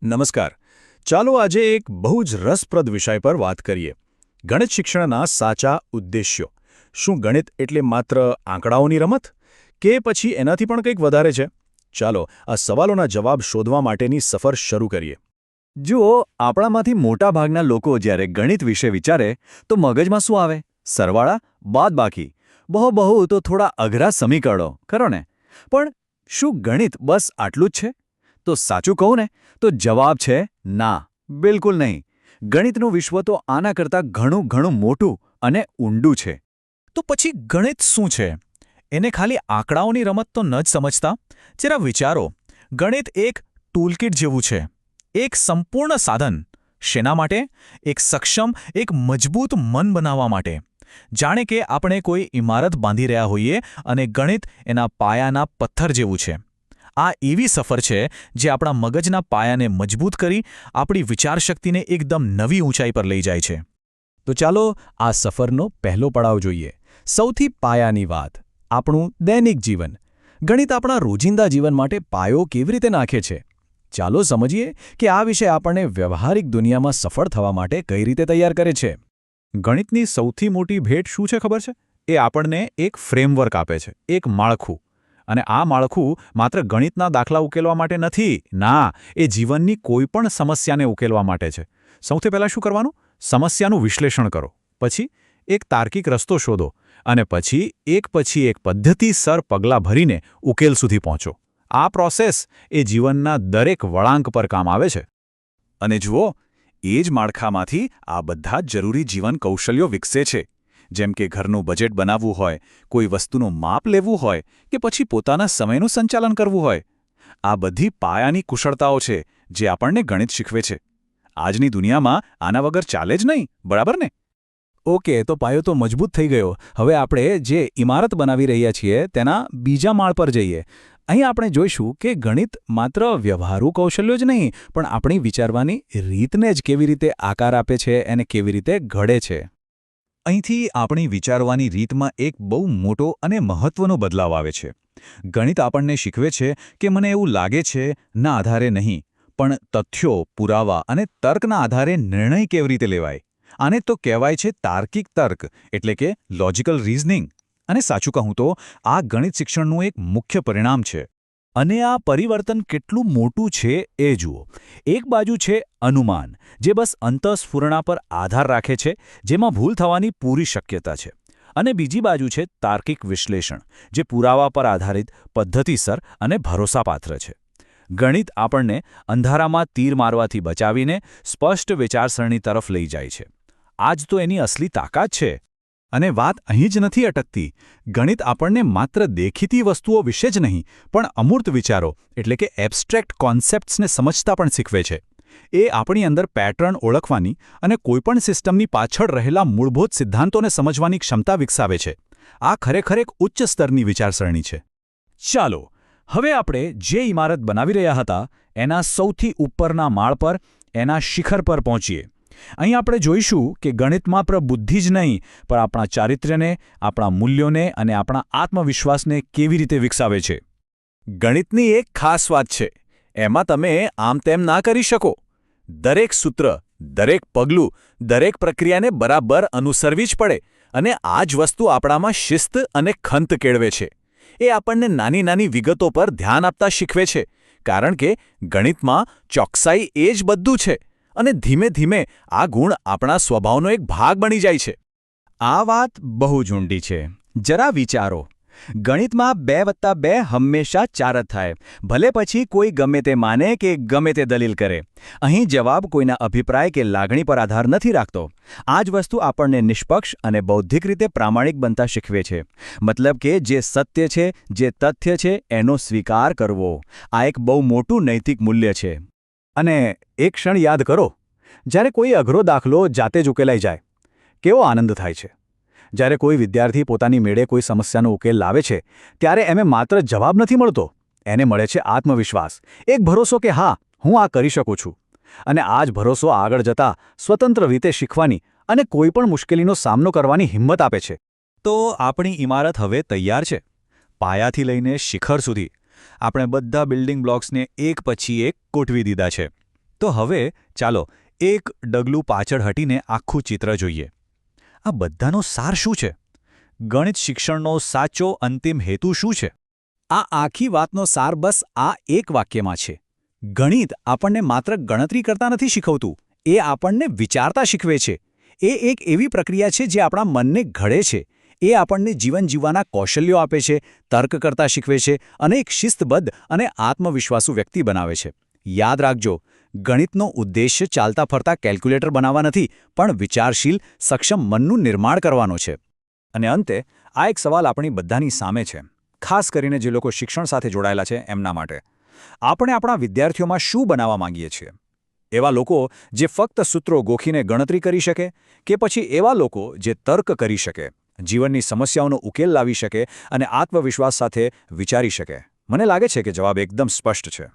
નમસ્કાર. ચાલો આજે એક બહુ જ રસપ્રદ વિષય પર વાત કરીએ. ગણિત શિક્ષણના સાચા ઉદ્દેશ્યો. શું ગણિત એટલે માત્ર આંકડાઓની રમત? કે પછી એનાથી પણ કંઈક વધારે છે? ચાલો આ સવાલોના જવાબ શોધવા માટેની સફર શરૂ કરીએ. જુઓ, આપણામાંથી મોટાભાગના લોકો જ્યારે ગણિત વિશે વિચારે તો મગજમાં શું આવે? સરવાળા, બાદબાકી, બહુ તો થોડા અઘરા સમીકરણો, ખરો ને? પણ શું ગણિત બસ આટલું જ છે? તો સાચું કહું ને તો જવાબ છે ના, બિલકુલ નહીં. ગણિતનું વિશ્વ તો આના કરતાં ઘણું મોટું અને ઊંડું છે. તો પછી ગણિત શું છે? એને ખાલી આંકડાઓની રમત તો ન જ સમજતા. જરા વિચારો, ગણિત એક ટૂલકિટ જેવું છે, એક સંપૂર્ણ સાધન. શેના માટે? એક સક્ષમ, એક મજબૂત મન બનાવવા માટે. જાણે કે આપણે કોઈ ઇમારત બાંધી રહ્યા હોઈએ અને ગણિત એના પાયાના પથ્થર જેવું છે. આ એવી સફર છે જે આપણા મગજના પાયાને મજબૂત કરી આપણી વિચારશક્તિને એકદમ નવી ઊંચાઈ પર લઈ જાય છે. તો ચાલો આ સફરનો પહેલો પડાવ જોઈએ. સૌથી પાયાની વાત, આપણું દૈનિક જીવન. ગણિત આપણા રોજિંદા જીવન માટે પાયો કેવી રીતે નાખે છે? ચાલો સમજીએ કે આ વિષય આપણને વ્યવહારિક દુનિયામાં સફળ થવા માટે કઈ રીતે તૈયાર કરે છે. ગણિતની સૌથી મોટી ભેટ શું છે ખબર છે? એ આપણને એક ફ્રેમવર્ક આપે છે, એક માળખું. અને આ માળખું માત્ર ગણિતના દાખલા ઉકેલવા માટે નથી. ના, એ જીવનની કોઈ પણ સમસ્યાને ઉકેલવા માટે છે. સૌથી પહેલાં શું કરવાનું? સમસ્યાનું વિશ્લેષણ કરો. પછી એક તાર્કિક રસ્તો શોધો. અને પછી એક પદ્ધતિસર પગલાં ભરીને ઉકેલ સુધી પહોંચો. આ પ્રોસેસ એ જીવનના દરેક વળાંક પર કામ આવે છે. અને જુઓ, એ જ માળખામાંથી આ બધા જ જરૂરી જીવન કૌશલ્યો વિકસે છે. જેમ કે ઘરનું બજેટ બનાવવું હોય, કોઈ વસ્તુનું માપ લેવું હોય કે પછી પોતાના સમયનું સંચાલન કરવું હોય. આ બધી પાયાની કુશળતાઓ છે જે આપણને ગણિત શીખવે છે. આજની દુનિયામાં આના વગર ચાલે જ નહીં, બરાબર ને? ઓકે, તો પાયો તો મજબૂત થઈ ગયો. હવે આપણે જે ઇમારત બનાવી રહ્યા છીએ તેના બીજા માળ પર જઈએ. અહીં આપણે જોઈશું કે ગણિત માત્ર વ્યવહારુ કૌશલ્યો જ નહીં, પણ આપણી વિચારવાની રીતને જ કેવી રીતે આકાર આપે છે અને કેવી રીતે ઘડે છે. અહીંથી આપણી વિચારવાની રીતમાં એક બહુ મોટો અને મહત્વનો બદલાવ આવે છે. ગણિત આપણને શીખવે છે કે મને એવું લાગે છે ના આધારે નહીં, પણ તથ્યો, પુરાવા અને તર્કના આધારે નિર્ણય કેવી રીતે લેવાય. આને તો કહેવાય છે તાર્કિક તર્ક, એટલે કે લોજિકલ રીઝનિંગ. અને સાચું કહું તો આ ગણિત શિક્ષણનું એક મુખ્ય પરિણામ છે. અને આ પરિવર્તન કેટલું મોટું છે એ જુઓ. એક બાજુ છે અનુમાન, જે બસ અંતઃસ્ફુરણા પર આધાર રાખે છે, જેમાં ભૂલ થવાની પૂરી શક્યતા છે. અને બીજી બાજુ છે તાર્કિક વિશ્લેષણ, જે પુરાવા પર આધારિત, પદ્ધતિસર અને ભરોસાપાત્ર છે. ગણિત આપણને અંધારામાં તીર મારવાથી બચાવીને સ્પષ્ટ વિચારસરણી તરફ લઈ જાય છે. આ જ તો એની અસલી તાકાત છે. અને વાત અહીં જ નથી અટકતી. ગણિત આપણને માત્ર દેખીતી વસ્તુઓ વિશે જ નહીં, પણ અમૂર્ત વિચારો એટલે કે એબ્સ્ટ્રેક્ટ કોન્સેપ્ટ્સને સમજતા પણ શીખવે છે. એ આપણી અંદર પેટર્ન ઓળખવાની અને કોઈપણ સિસ્ટમની પાછળ રહેલા મૂળભૂત સિદ્ધાંતોને સમજવાની ક્ષમતા વિકસાવે છે. આ ખરેખર એક ઉચ્ચ સ્તરની વિચારસરણી છે. ચાલો, હવે આપણે જે ઇમારત બનાવી રહ્યા હતા એના સૌથી ઉપરના માળ પર, એના શિખર પર પહોંચીએ. અહીં આપણે જોઈશું કે ગણિત માત્ર બુદ્ધિ જ નહીં, પણ આપણા ચારિત્ર્યને, આપણા મૂલ્યોને અને આપણા આત્મવિશ્વાસને કેવી રીતે વિકસાવે છે. ગણિતની એક ખાસ વાત છે, એમાં તમે આમ તેમ ના કરી શકો. દરેક સૂત્ર, દરેક પગલું, દરેક પ્રક્રિયાને બરાબર અનુસરવી જ પડે. અને આ જ વસ્તુ આપણામાં શિસ્ત અને ખંત કેળવે છે. એ આપણને નાની વિગતો પર ધ્યાન આપતા શીખવે છે. કારણ કે ગણિતમાં ચોકસાઈ એ જ બધું છે. અને ધીમે ધીમે આ ગુણ આપણા સ્વભાવનો એક ભાગ બની જાય છે. આ વાત બહુ જ ઊંડી છે. જરા વિચારો, ગણિતમાં 2+2 હંમેશા 4 જ થાય, ભલે પછી કોઈ ગમે તે માને કે ગમે તે દલીલ કરે. અહીં જવાબ કોઈના અભિપ્રાય કે લાગણી પર આધાર નથી રાખતો. આ જ વસ્તુ આપણને નિષ્પક્ષ અને બૌદ્ધિક રીતે પ્રામાણિક બનતા શીખવે છે. મતલબ કે જે સત્ય છે, જે તથ્ય છે, એનો સ્વીકાર કરવો. આ એક બહુ મોટું નૈતિક મૂલ્ય છે. અને એક ક્ષણ યાદ કરો, જ્યારે કોઈ અઘરો દાખલો જાતે જ ઉકેલાઈ જાય, કેવો આનંદ થાય છે. જ્યારે કોઈ વિદ્યાર્થી પોતાની મેળે કોઈ સમસ્યાનો ઉકેલ લાવે છે, ત્યારે એને માત્ર જવાબ નથી મળતો, એને મળે છે આત્મવિશ્વાસ, એક ભરોસો કે હા, હું આ કરી શકું છું. અને આ જ ભરોસો આગળ જતા સ્વતંત્ર રીતે શીખવાની અને કોઈપણ મુશ્કેલીનો સામનો કરવાની હિંમત આપે છે. તો આપણી ઇમારત હવે તૈયાર છે. પાયાથી લઈને શિખર સુધી આપણે બધા બિલ્ડિંગ બ્લોક્સને એક પછી એક ગોઠવી દીધા છે. તો હવે ચાલો એક ડગલું પાછળ હટીને આખું ચિત્ર જોઈએ. આ બધાનો સાર શું છે? ગણિત શિક્ષણનો સાચો અંતિમ હેતુ શું છે? આ આખી વાતનો સાર બસ આ એક વાક્યમાં છે. ગણિત આપણને માત્ર ગણતરી કરતા નથી શીખવતું, એ આપણને વિચારતા શીખવે છે. એ એક એવી પ્રક્રિયા છે જે આપણા મનને ઘડે છે. એ આપણને જીવન જીવવાના કૌશલ્યો આપે છે, તર્ક કરતા શીખવે છે અને એક શિસ્તબદ્ધ અને આત્મવિશ્વાસુ વ્યક્તિ બનાવે છે. યાદ રાખજો, ગણિતનો ઉદ્દેશ્ય ચાલતા ફરતા કેલ્ક્યુલેટર બનાવવા નથી, પણ વિચારશીલ, સક્ષમ મનનું નિર્માણ કરવાનો છે. અને અંતે આ એક સવાલ આપણી બધાની સામે છે, ખાસ કરીને જે લોકો શિક્ષણ સાથે જોડાયેલા છે એમના માટે. આપણે આપણા વિદ્યાર્થીઓમાં શું બનાવવા માંગીએ છીએ? એવા લોકો જે ફક્ત સૂત્રો ગોખીને ગણતરી કરી શકે, કે પછી એવા લોકો જે તર્ક કરી શકે, જીવનની સમસ્યાઓનો ઉકેલ લાવી શકે અને આત્મવિશ્વાસ સાથે વિચારી શકે? મને લાગે છે કે જવાબ એકદમ સ્પષ્ટ છે.